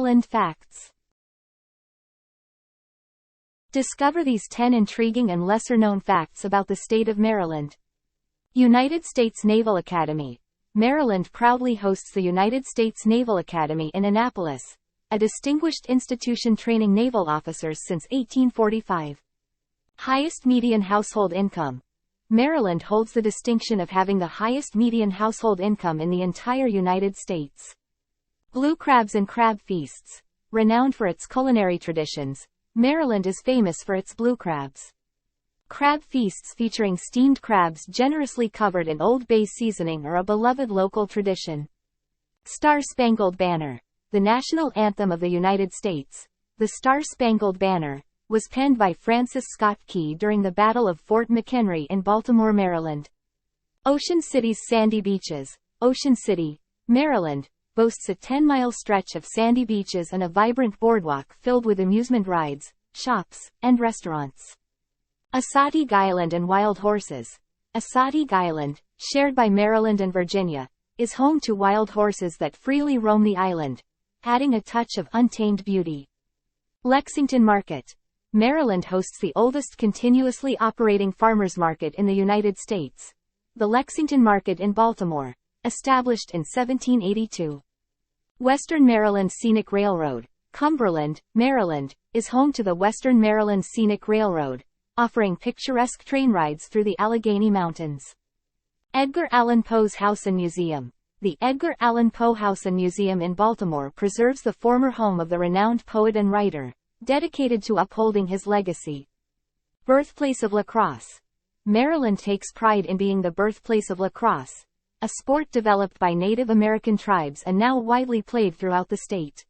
Maryland facts. Discover these 10 intriguing and lesser-known facts about the state of Maryland. United States Naval Academy. Maryland proudly hosts the United States Naval Academy in Annapolis, a distinguished institution training naval officers since 1845. Highest median household income. Maryland holds the distinction of having the highest median household income in the entire United States. Blue crabs and crab feasts. Renowned for its culinary traditions, Maryland is famous for its blue crabs. Crab feasts featuring steamed crabs generously covered in Old Bay seasoning are a beloved local tradition. Star-Spangled Banner. The national anthem of the United States, the Star-Spangled Banner, was penned by Francis Scott Key during the Battle of Fort McHenry in Baltimore, Maryland. Ocean City's sandy beaches. Ocean City, Maryland, boasts a 10-mile stretch of sandy beaches and a vibrant boardwalk filled with amusement rides, shops, and restaurants. Assateague Island and wild horses. Assateague Island, shared by Maryland and Virginia, is home to wild horses that freely roam the island, adding a touch of untamed beauty. Lexington Market. Maryland hosts the oldest continuously operating farmers market in the United States, the Lexington Market in Baltimore, established in 1782. Western Maryland Scenic Railroad. Cumberland, Maryland, is home to the Western Maryland Scenic Railroad, offering picturesque train rides through the Allegheny Mountains. Edgar Allan Poe's House and Museum. The Edgar Allan Poe House and Museum in Baltimore preserves the former home of the renowned poet and writer, dedicated to upholding his legacy. Birthplace of lacrosse. Maryland takes pride in being the birthplace of lacrosse, a sport developed by Native American tribes and now widely played throughout the state.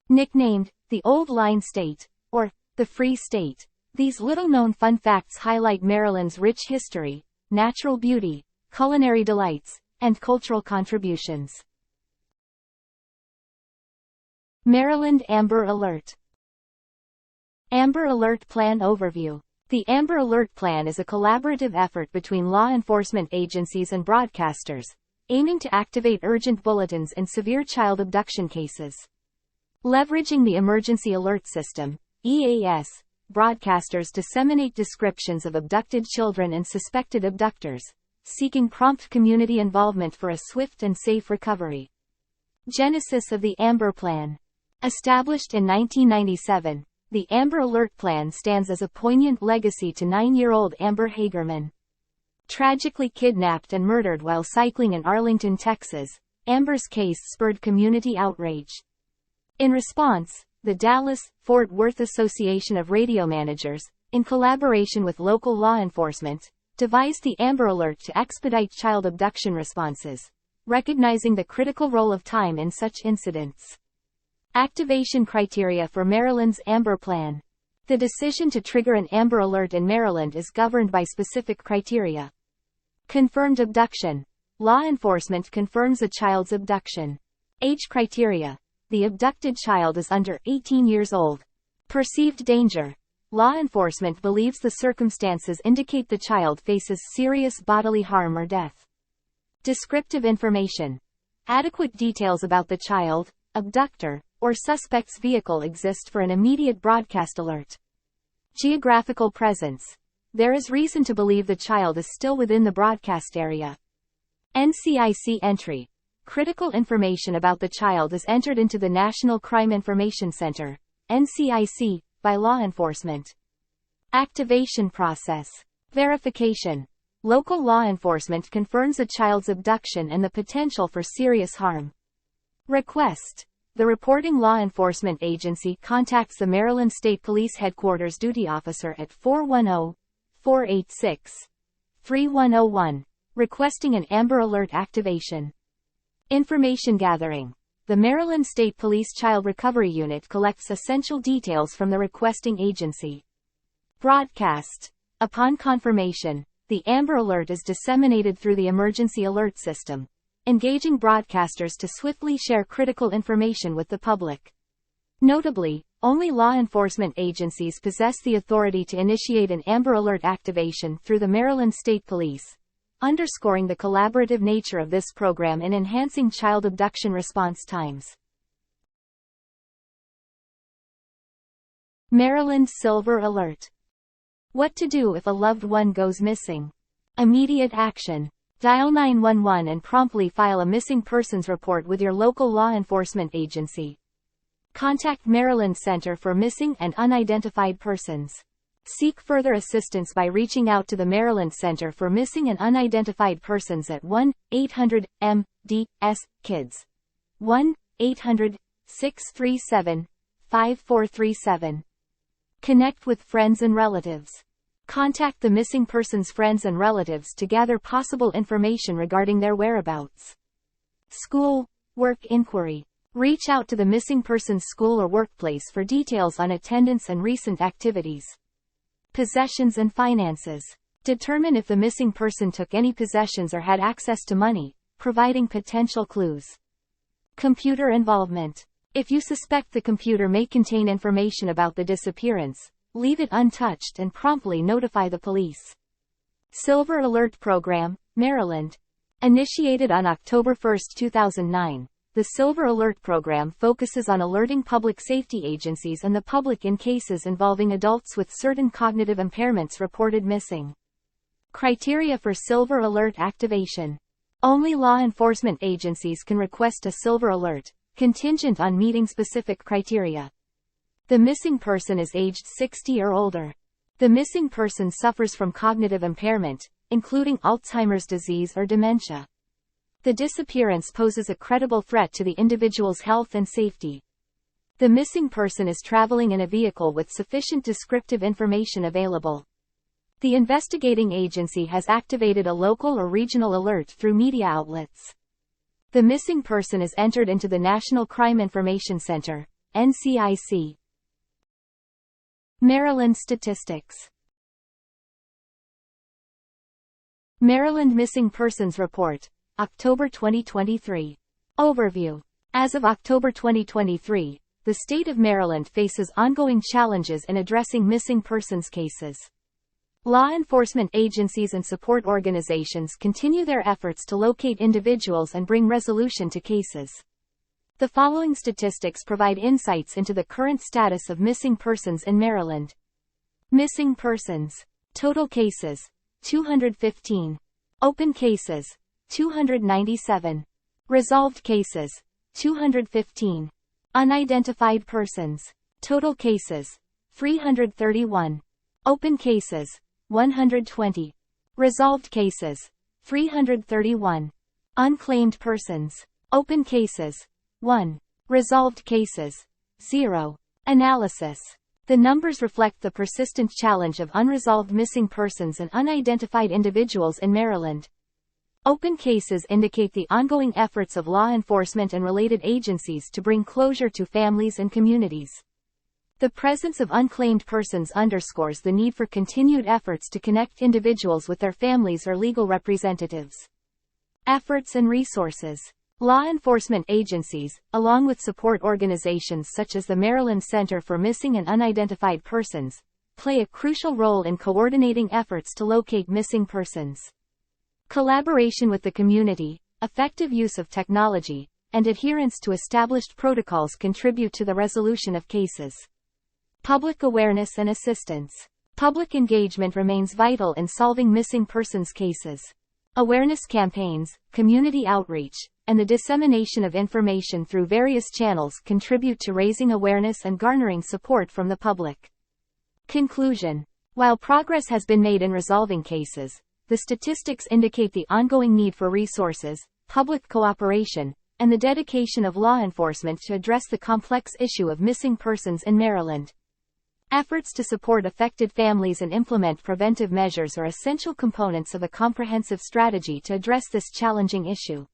Nicknamed the Old Line State, or the Free State, these little-known fun facts highlight Maryland's rich history, natural beauty, culinary delights, and cultural contributions. Maryland Amber Alert. Amber Alert Plan Overview. The Amber Alert Plan is a collaborative effort between law enforcement agencies and broadcasters, aiming to activate urgent bulletins in severe child abduction cases. Leveraging the Emergency Alert System, EAS, broadcasters disseminate descriptions of abducted children and suspected abductors, seeking prompt community involvement for a swift and safe recovery. Genesis of the Amber Plan. Established in 1997, the Amber Alert Plan stands as a poignant legacy to 9-year-old Amber Hagerman. Tragically kidnapped and murdered while cycling in Arlington, Texas, Amber's case spurred community outrage. In response, the Dallas-Fort Worth Association of Radio Managers, in collaboration with local law enforcement, devised the Amber Alert to expedite child abduction responses, recognizing the critical role of time in such incidents. Activation criteria for Maryland's Amber Plan. The decision to trigger an Amber Alert in Maryland is governed by specific criteria. Confirmed abduction. Law enforcement confirms a child's abduction. Age criteria. The abducted child is under 18 years old. Perceived danger. Law enforcement believes the circumstances indicate the child faces serious bodily harm or death. Descriptive information. Adequate details about the child, abductor, or suspect's vehicle exist for an immediate broadcast alert. Geographical presence. There is reason to believe the child is still within the broadcast area. NCIC entry. Critical information about the child is entered into the National Crime Information Center, NCIC, by law enforcement. Activation process. Verification. Local law enforcement confirms a child's abduction and the potential for serious harm. Request. The reporting law enforcement agency contacts the Maryland State Police Headquarters duty officer at 410-486-3101, requesting an Amber Alert activation. Information gathering. The Maryland State Police Child Recovery Unit collects essential details from the requesting agency. Broadcast. Upon confirmation, the Amber Alert is disseminated through the Emergency Alert System, engaging broadcasters to swiftly share critical information with the public. Notably, only law enforcement agencies possess the authority to initiate an Amber Alert activation through the Maryland State Police, underscoring the collaborative nature of this program in enhancing child abduction response times. Maryland Silver Alert. What to do if a loved one goes missing. Immediate action. Dial 911 and promptly file a missing persons report with your local law enforcement agency. Contact Maryland Center for Missing and Unidentified Persons. Seek further assistance by reaching out to the Maryland Center for Missing and Unidentified Persons at 1-800-MDS-KIDS. 1-800-637-5437. Connect with friends and relatives. Contact the missing person's friends and relatives to gather possible information regarding their whereabouts. School, work inquiry. Reach out to the missing person's school or workplace for details on attendance and recent activities. Possessions and finances. Determine if the missing person took any possessions or had access to money, providing potential clues. Computer involvement. If you suspect the computer may contain information about the disappearance, leave it untouched and promptly notify the police. Silver Alert Program, Maryland. Initiated on October 1, 2009, the Silver Alert Program focuses on alerting public safety agencies and the public in cases involving adults with certain cognitive impairments reported missing. Criteria for Silver Alert activation. Only law enforcement agencies can request a Silver Alert, contingent on meeting specific criteria. The missing person is aged 60 or older. The missing person suffers from cognitive impairment, including Alzheimer's disease or dementia. The disappearance poses a credible threat to the individual's health and safety. The missing person is traveling in a vehicle with sufficient descriptive information available. The investigating agency has activated a local or regional alert through media outlets. The missing person is entered into the National Crime Information Center, NCIC. Maryland statistics. Maryland Missing Persons Report, October 2023. Overview. As of October 2023, the state of Maryland faces ongoing challenges in addressing missing persons cases. Law enforcement agencies and support organizations continue their efforts to locate individuals and bring resolution to cases. The following statistics provide insights into the current status of missing persons in Maryland. Missing persons. Total cases, 215. Open cases, 297. Resolved cases, 215. Unidentified persons. Total cases, 331. Open cases, 120. Resolved cases, 331. Unclaimed persons. Open cases, 1. Resolved cases, 0. Analysis. The numbers reflect the persistent challenge of unresolved missing persons and unidentified individuals in Maryland. Open cases indicate the ongoing efforts of law enforcement and related agencies to bring closure to families and communities. The presence of unclaimed persons underscores the need for continued efforts to connect individuals with their families or legal representatives. Efforts and resources. Law enforcement agencies, along with support organizations such as the Maryland Center for Missing and Unidentified Persons, play a crucial role in coordinating efforts to locate missing persons. Collaboration with the community, effective use of technology, and adherence to established protocols contribute to the resolution of cases. Public awareness and assistance. Public engagement remains vital in solving missing persons cases. Awareness campaigns, community outreach, and the dissemination of information through various channels contribute to raising awareness and garnering support from the public. Conclusion. While progress has been made in resolving cases, the statistics indicate the ongoing need for resources, public cooperation, and the dedication of law enforcement to address the complex issue of missing persons in Maryland. Efforts to support affected families and implement preventive measures are essential components of a comprehensive strategy to address this challenging issue.